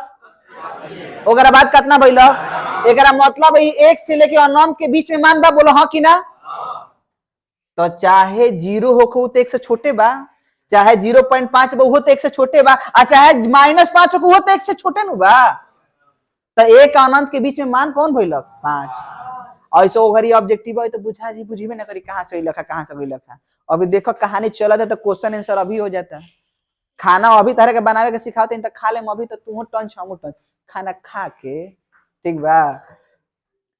ओकरा बाद कितना भइलक। एकरा मतलब एक से लेके अनंत के बीच में मान बा, बोलो हाँ कि ना। तो चाहे 0 हो तो 1 से छोटे बा, चाहे 0.5 हो तो 1 से छोटे बा, और चाहे -5 हो तो 1 से छोटे नु बा। तो एक अनंत के बीच में मान कौन भइलक, 5। ऐसे ओघरी ऑब्जेक्टिव है तो बुझा जी बुझीबे ना करी कहां से लिखा कहां से लिखा। अभी देखो कहानी चलत है तो क्वेश्चन आंसर अभी हो जाता है। खाना अभी तरह के बनावे के सिखाते हैं तो खा ले अभी, तो तू टंच हम टंच खाना खा के, ठीक बा,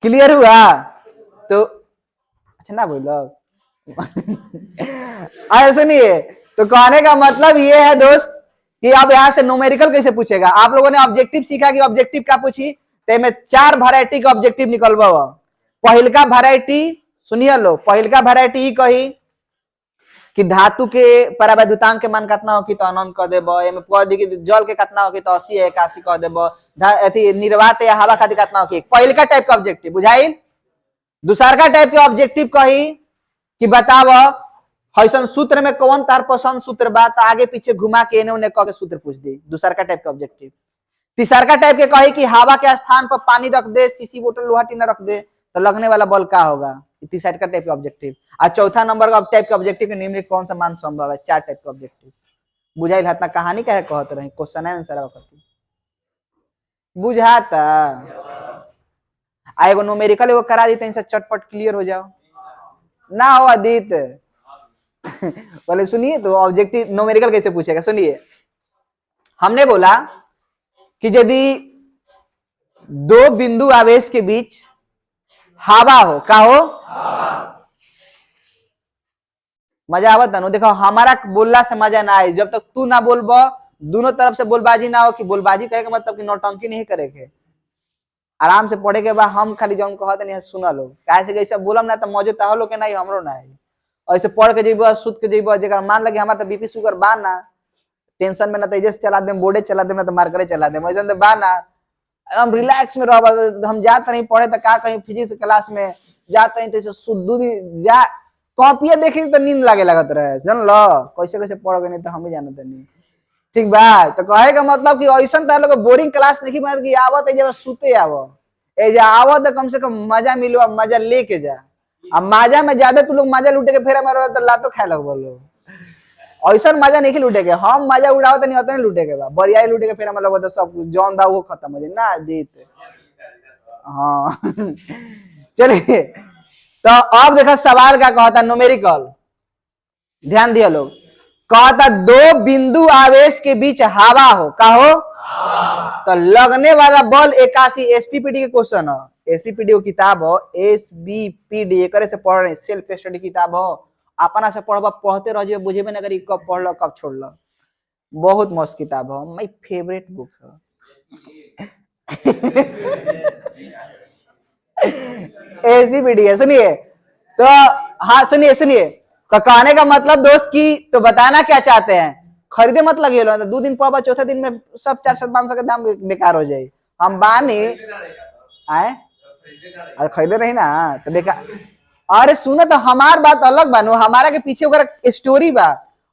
क्लियर हुआ। तो अच्छा ना बोलो ऐसे नहीं है। तो कहने का मतलब ये है दोस्त कि अब यहाँ से न्यूमेरिकल कैसे पूछेगा। आप लोगों ने ऑब्जेक्टिव सीखा कि ऑब्जेक्टिव क्या पूछी, तो में 4 वैरायटी का ऑब्जेक्टिव निकलवा। पहल का वैरायटी सुनिए लोग, पहल का वैरायटी कही कि धातु के परावैद्युतांक के मान कितना हो कि तो अनंत कह देब, कह दी कि जल के कितना हो कि तो 80 या 81 कह देब, अथी निर्वात या हवा खातिर कितना हो कि। पहल का टाइप का ऑब्जेक्टिव बुझाई। दूसरा का टाइप के ऑब्जेक्टिव कही कि बताव हसन सूत्र में कौन तार पसंद सूत्र बा, तो आगे पीछे घुमा के एने उने कह के सूत्र पूछ दी, दूसरा का टाइप का ऑब्जेक्टिव। तीसरा का टाइप के कही कि हवा के स्थान पर पानी रख दे, सीसी बोतल लोहा टीना रख दे तो लगने वाला बल क्या होगा, तीसरा का टाइप का ऑब्जेक्टिव। और चौथा नंबर का टाइप का ऑब्जेक्टिव के निम्नलिखित कौन सा मान संभव है। 4 टाइप का ऑब्जेक्टिव बुझाइल। इतना कहानी कहे कहत रही, क्वेश्चन आंसर बुझाता। एगो न्यूमेरिकल एगो करा दी तो चटपट क्लियर हो जाओ ना हो आदित। बोले सुनिए तो ऑब्जेक्टिव न्यूमेरिकल कैसे पूछेगा, सुनिए। हमने बोला कि यदि 2 बिंदु आवेश के बीच हवा हो, का हो, मजा आवत ना। देखो हमारा बोलला से मजा ना आए जब तक तू ना बोलब, दोनों तरफ से बोलबाजी ना हो। कि बोलबाजी कहे का मतलब कि नौटंकी नहीं करे के, आराम से पढ़े के बाद हम खाली जौन कहते नहीं सुना लो। कैसे कैसे बोलम ना तो मजे तह लो के नहीं, हमरो ना है। ऐसे पढ़ के जेब सुत के जेब, जगह मान लगे हमारा तो बीपी शुगर बा ना, टेंशन में ना तेजे से चला दे, बोर्डे चला दे, ना तो मार्करे चला दे, ऐसा तो बा ना। हम रिलैक्स में रह, हम जाते नहीं पढ़े तो का कहीं फिजिक्स क्लास में जाते हैं तो शुद्ध जा कॉपिया देखे तो नींद लागे लगत रहे, जान लो कैसे कैसे पढ़ गए नहीं तो हम ही जानते नहीं, ठीक बा। तो कहे का मतलब कि ऐसा तो लोग बोरिंग क्लास नहीं मतलब कि आवत जब सुते आवो ए आवो तो कम से कम मजा मिलो, मजा लेके जा। अब मजा में ज्यादा तू लोग मजा लूटे के फेरा मारो तो लातो खाए लग बोलो। ऐसा मजा नहीं लूटे के, हम मजा उड़ाओ तो नहीं होता नहीं लूटे के बा, बरियाई लूटे के फेरा में लगो तो सब जौन बा वो खत्म हो जाए ना जीत। हाँ चलिए तो अब देखो सवाल क्या कहता न्यूमेरिकल, ध्यान दिया लोग। कहता 2 बिंदु आवेश के बीच हवा हो, का हो, तो लगने वाला बल 81। एसपीपीडी के क्वेश्चन हो, एसपीपीडी की किताब हो, एसबीपीडी एक से पढ़ रहे, सेल्फ स्टडी किताब हो। अपना से पढ़ब, पढ़ते रह जाइए, बुझेबे ना करी कब पढ़ लो कब छोड़ लो। बहुत मस्त किताब हो, माय फेवरेट बुक है। एसबीपीडी है, सुनिए तो। हाँ सुनिए सुनिए, तो कहने का मतलब दोस्त की तो बताना क्या चाहते हैं, खरीदे मत लगे लो, 2 दिन पढ़ा चौथे दिन में सब 400-500 के दाम बेकार हो जाए। हम बानी आए खरीदे रही ना तो बेकार। अरे सुनो तो हमार बात अलग बानो, हमारा के पीछे ओकर स्टोरी बा।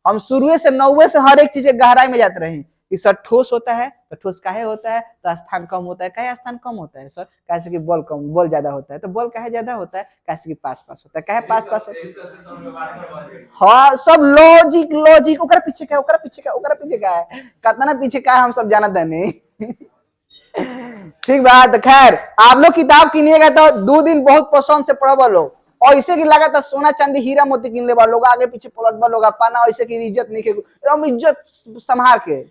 हम शुरू से 9वीं से हर एक चीज गहराई में जाते रहे कि सर ठोस होता है तो ठोस काहे होता है, तो स्थान कम होता है, काहे स्थान कम होता है सर, कैसे कि बल कम, बल ज्यादा होता है, तो बल काहे ज्यादा होता है, कैसे कि पास पास होता है, काहे पास पास होता है। हाँ सब लॉजिक लॉजिक, ओकरा पीछे का, ओकरा पीछे का, ओकरा पीछे का है, कितना पीछे का है हम सब जानते नहीं। ठीक बात। तो खैर आप लोग किताब किनिएगा तो 2 दिन बहुत पसंद से पढ़ब लोग, और ऐसे की लगा था सोना चांदी हीरा मोती किन ले लोग, आगे पीछे पलट लोग पाना, ऐसे की इज्जत नहीं के, एकदम इज्जत संभाल के।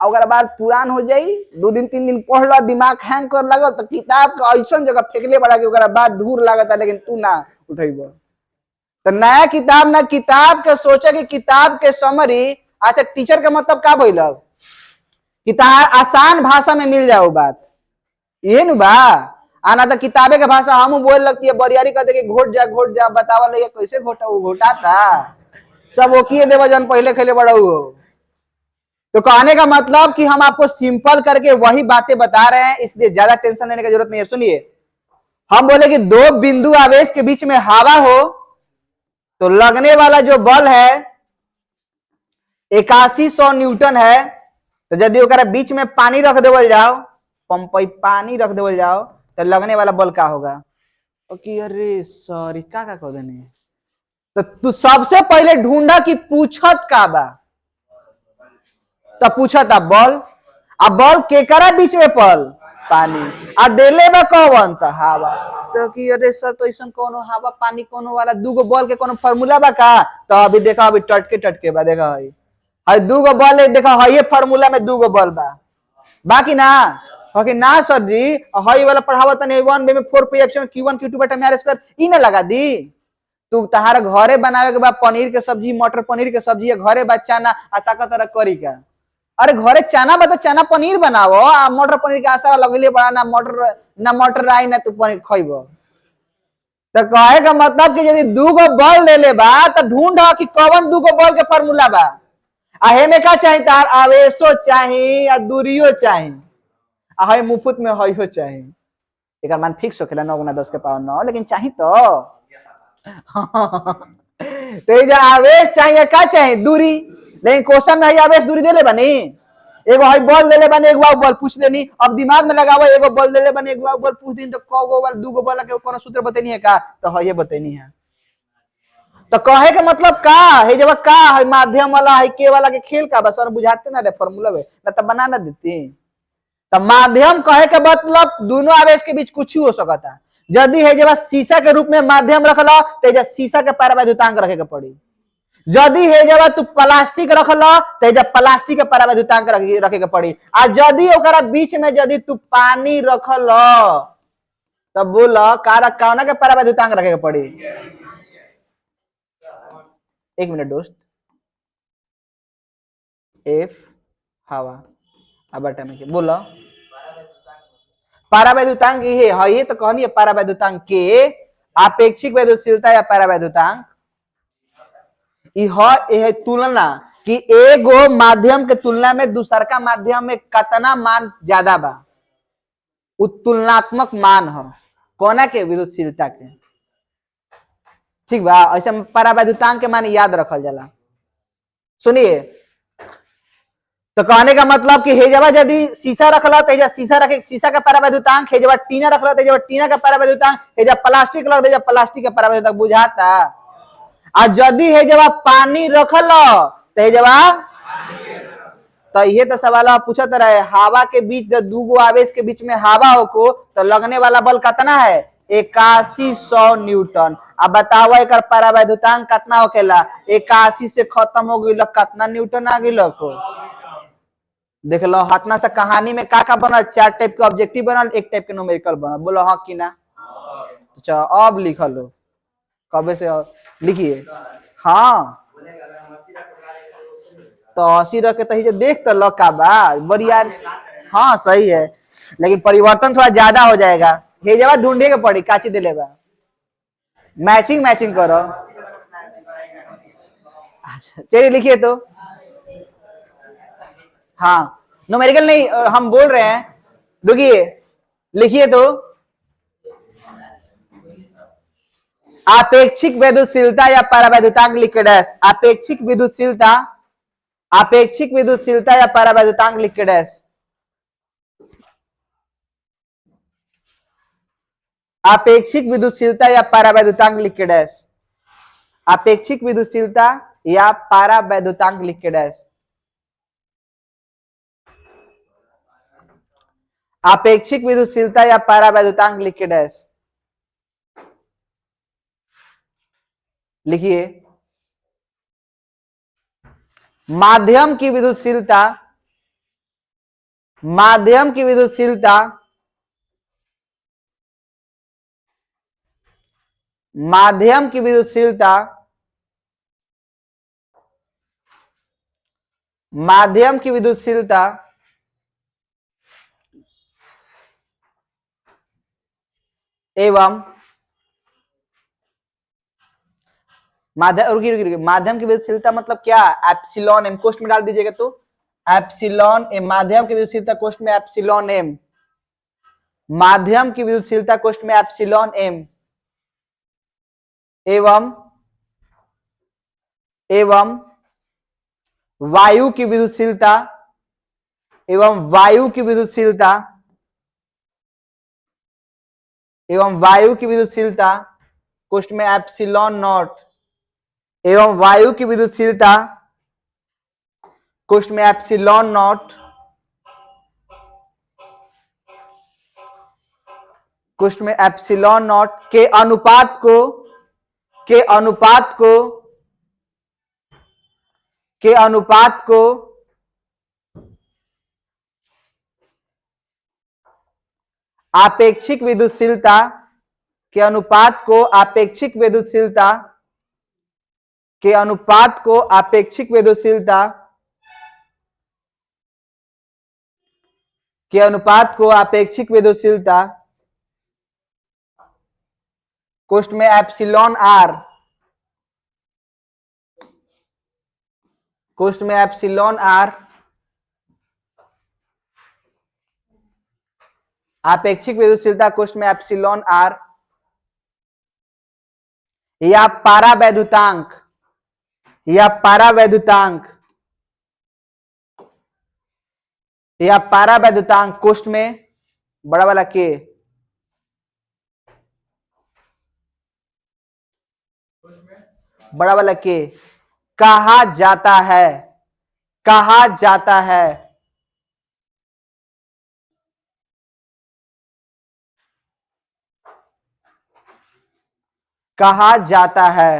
अगर बाद पुरान हो जाई 2 दिन 3 दिन पढ़ लो दिमाग हैंग कर लगल तो किताब के ऐसा जगह फेंकले बड़ा कि ओकरा बाद दूर लागता लेकिन तू ना उठेब। तो नया किताब ना किताब के सोचे कि किताब के समरी अच्छा टीचर के मतलब का भइल किताब आसान भाषा में मिल जाओ बात ये नु बा आना तो किताबे के भाषा हम बोल लगती है बरियारी कहते कि घोट जा बतावा लगे कैसे घोटा वो घोटाता सब वो किए देवा जन पहले खेले बड़ा हो। तो कहने का मतलब कि हम आपको सिंपल करके वही बातें बता रहे हैं इसलिए ज्यादा टेंशन लेने की जरूरत नहीं है। सुनिए हम बोले कि दो बिंदु आवेश के बीच में हवा हो तो लगने वाला जो बल है 8100 न्यूटन है। तो यदि ओकरा बीच में पानी रख देवल जाओ पंप पानी रख देवल जाओ तो लगने वाला बल का होगा। ओके अरे सॉरी का कह देने तो तू सबसे पहले ढूंढा कि पूछत का बा तो पूछत अब बल अब बल केकरा बीच में पल पानी आ देले बा कौन तो हवा। तो कि अरे सर तो ऐसा कोनो हवा पानी कोनो वाला दूगो बल के कोनो फार्मूला बा का तो अभी देखा अभी टटके बा देखा है दूगो बल है देखा है ये फार्मूला में दूगो बल बा बाकी ना ओके ना सर जी हई वाला पढ़ावत नहीं 1 में 4 पी एप्सिलॉन q1 q2 बटा माइनस स्क्वायर ई ना लगा दी तू तहारा घरे बनावे के बाद पनीर के सब्जी मटर पनीर के सब्जी घरे बा चना आ ताकत करी का अरे घरे चना बता चना पनीर बनाओ आ मटर पनीर के आसारा लगले बड़ा ना मटर आई ना तू पनीर खइबो। तो कहे का मतलब कि यदि दूगो बल ले ले बा तो ढूंढ कि कौन दूगो बल के फार्मूला बा आहे में का चाहिए तार आवेशो चाहिए या दूरियो चाहिए आहे मुफ्त में हइयो चाहिए एक मान फिक्स होखेला 9 गुना 10 के पावर 9 लेकिन चाहिए तो ये आवेश चाहिए का चाहिए दूरी लेकिन क्वेश्चन में आवेश दूरी देले बनी एगो हई बल देले बनी एक बार बल पूछ देनी अब दिमाग में लगाओ एगो बल देले बनी एक बार बल पूछ देनी तो कगो वाला दूगो बल के कोनो सूत्र बतेनी है का तो हइए बतेनी है। तो कहे के मतलब का है जब का है माध्यम वाला है के वाला के खेल का बस और बुझाते ना रे फार्मूला में ना तो बना ना देती। तो माध्यम कहे के मतलब दोनों आवेश के बीच कुछ ही हो सकता यदि है जब शीशा के रूप में माध्यम रखला तो शीशा के परावैद्युतांक रखे के पड़ी यदि है जब तू प्लास्टिक रखला तो प्लास्टिक के परावैद्युतांक रखे के पड़ी आ यदि ओकरा बीच में यदि तू पानी रखल तब बोल कौना के परावैद्युतांक रखे के पड़ी। 1 मिनट दोस्त एफ हवा अब बोलो परावैद्युतांक ये तो कहनी है परावैद्युतांक के आपेक्षिक वैद्युतशीलता या परावैद्युतांक है तुलना कि एगो माध्यम के तुलना में दूसर का माध्यम में कितना मान ज्यादा बा तुलनात्मक मान है कोना के विद्युतशीलता के ठीक बा ऐसे परावैद्युतांक के मान याद रखल जाला। सुनिए तो कहने का मतलब कि हेजवा यदि शीशा रखला तो शीशा रखे शीशा का परावैद्युतांक हेजवा टीना रखला तो टीना का परावैद्युतांक हेजा प्लास्टिक रख दे प्लास्टिक का परावैद्युतांक बुझाता आ यदि हेजवा पानी रखल तो हेजवा तो ये तो सवाल पूछत रहे हवा के बीच जब दूगो आवेश के बीच में हवा हो तो लगने वाला बल कितना है 8100 न्यूटन। अब बताओ एक परावैद्युतांक कितना होखेला 81 से खत्म हो गई कितना न्यूटन आ गई को देख लो हतना से कहानी में का बनल 4 टाइप के ऑब्जेक्टिव बनल 1 टाइप के न्यूमेरिकल बनल बोलो हाँ कि ना। अच्छा अब लिख लो कबे से लिखिए हाँ तो 80 रख के तो देख तो लका बा बढ़िया हाँ सही है लेकिन परिवर्तन थोड़ा ज्यादा हो जाएगा हे जगह ढूंढे के पड़ी काची दिले बा मैचिंग करो। अच्छा चलिए लिखिए तो हाँ न्यूमेरिकल नहीं हम बोल रहे हैं रुकिए लिखिए तो आपेक्षिक विद्युतशीलता या परावैद्युतांक लिख के डैश आपेक्षिक विद्युतशीलता या परावैद्युतांक लिख के डैश आपेक्षिक विद्युतशीलता या परावैद्युतांक लिख के डैश आपेक्षिक विद्युतशीलता या परावैद्युतांक लिख के डैश आपेक्षिक विद्युतशीलता या परावैद्युतांक लिख के डैश लिखिए माध्यम की विद्युतशीलता माध्यम की विद्युतशीलता, माध्यम की विद्युतशीलता, माध्यम की विद्युतशीलता एवं माध्यम की विद्युतशीलता मतलब क्या? एप्सिलॉन एम, कोष्ठ में डाल दीजिएगा तो एप्सिलॉन एम, माध्यम की विद्युतशीलता कोष्ठ में एप्सिलॉन एम, माध्यम की विद्युतशीलता कोष्ठ में एप्सिलॉन एम एवं एवं वायु की विद्युतशीलता, एवं वायु की विद्युतशीलता, एवं वायु की विद्युतशीलता कोष्ठ में एप्सिलॉन नॉट, एवं वायु की विद्युतशीलता कोष्ठ में एप्सिलॉन नॉट, कोष्ठ में एप्सिलॉन नॉट के अनुपात को, के अनुपात को, के अनुपात को आपेक्षिक विद्युतशीलता, के अनुपात को आपेक्षिक विद्युतशीलता, के अनुपात को आपेक्षिक विद्युतशीलता, के अनुपात को आपेक्षिक विद्युतशीलता कोष्ठ में एप्सिलॉन आर, कोष्ठ में एप्सिलॉन आर आपेक्षिक विद्युतशीलता कोष्ठ में एप्सिलॉन आर या पारावैद्युतांक, या पारावैद्युतांक, या पारावैद्युतांक कोष्ठ में बड़ा वाला के, बड़ा वाला के कहा जाता है, कहा जाता है, कहा जाता है।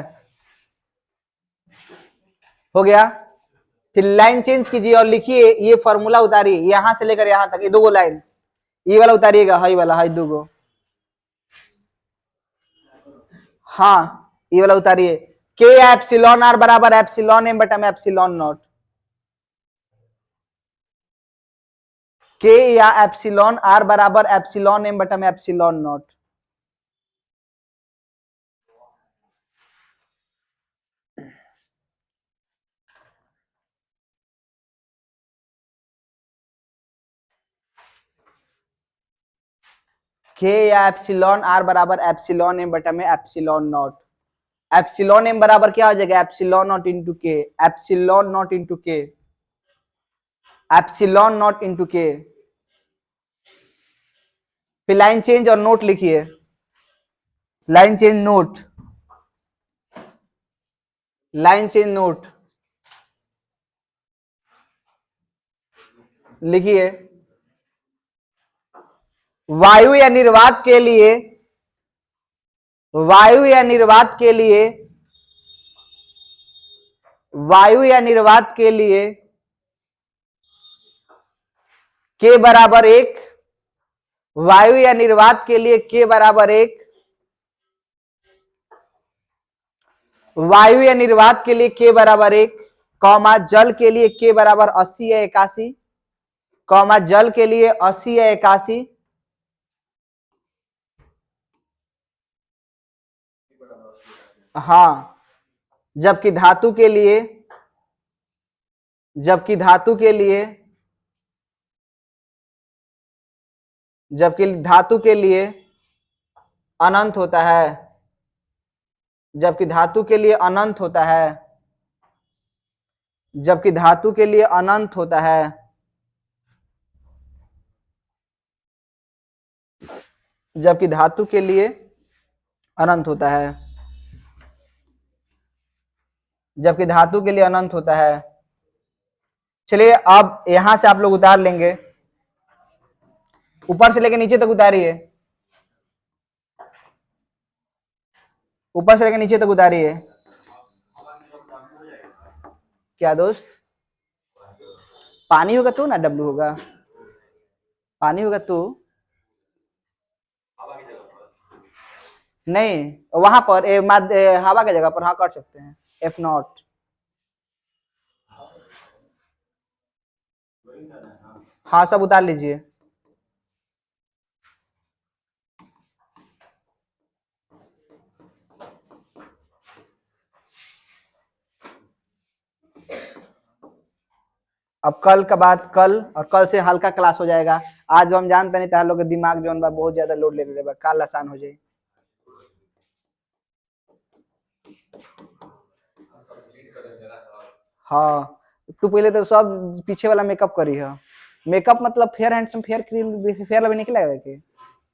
हो गया? फिर लाइन चेंज कीजिए और लिखिए, ये फॉर्मूला उतारिए यहां से लेकर यहां तक, ये दो लाइन, ये वाला उतारिएगा, हाई वाला, हाई दो गो, हाँ ये वाला उतारिए, के एप्सिलॉन आर बराबर एप्सिलॉन एम बटा में एप्सिलॉन नॉट, के या एप्सिलॉन आर बराबर एप्सिलॉन एम बटा में एप्सिलॉन नॉट। के या एप्सिलॉन आर बराबर एप्सिलॉन एम बटा में एप्सिलॉन नॉट। एप्सिलॉन एम बराबर क्या हो जाएगा? एप्सिलॉन नॉट इंटू के, एप्सिलॉन नॉट इंटू के, एप्सिलॉन नॉट इंटू के। फिर लाइन चेंज और नोट लिखिए, line change note, line change note लिखिए। वायु या निर्वात के लिए, वायु या निर्वात के लिए, वायु या निर्वात के लिए के बराबर एक, वायु या निर्वात के लिए के बराबर एक, वायु या निर्वात के लिए के बराबर एक, कौमा जल के लिए के बराबर 80 या 81, कौमा जल के लिए 80 या 81, हाँ, जबकि धातु के लिए, जबकि धातु के लिए, जबकि धातु के लिए अनंत होता है, जबकि धातु के लिए अनंत होता है, जबकि धातु के लिए अनंत होता है, जबकि धातु के लिए अनंत होता है, जबकि धातु के लिए अनंत होता है। चलिए अब यहां से आप लोग उतार लेंगे, ऊपर से लेकर नीचे तक उतारिए, ऊपर से लेकर नीचे तक उतारिए। क्या दोस्त? पानी होगा तो ना डब्लू होगा। पानी होगा तो नहीं, वहां पर हवा की जगह पर हाँ कर सकते हैं, एफ नॉट। हाँ सब उतार लीजिए। अब कल का बाद कल, और कल से हल्का क्लास हो जाएगा। आज हम जानते नहीं था लोग के दिमाग जो बा बहुत ज्यादा लोड ले ले बा, कल आसान हो जाए। हाँ तू पहले तो सब पीछे वाला मेकअप करी है। मेकअप मतलब fair handsome, fair cream, fair lovely निकलेगा के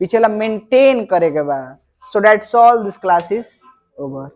पीछे वाला मेंटेन करेगा बा। So that's all, this class is over.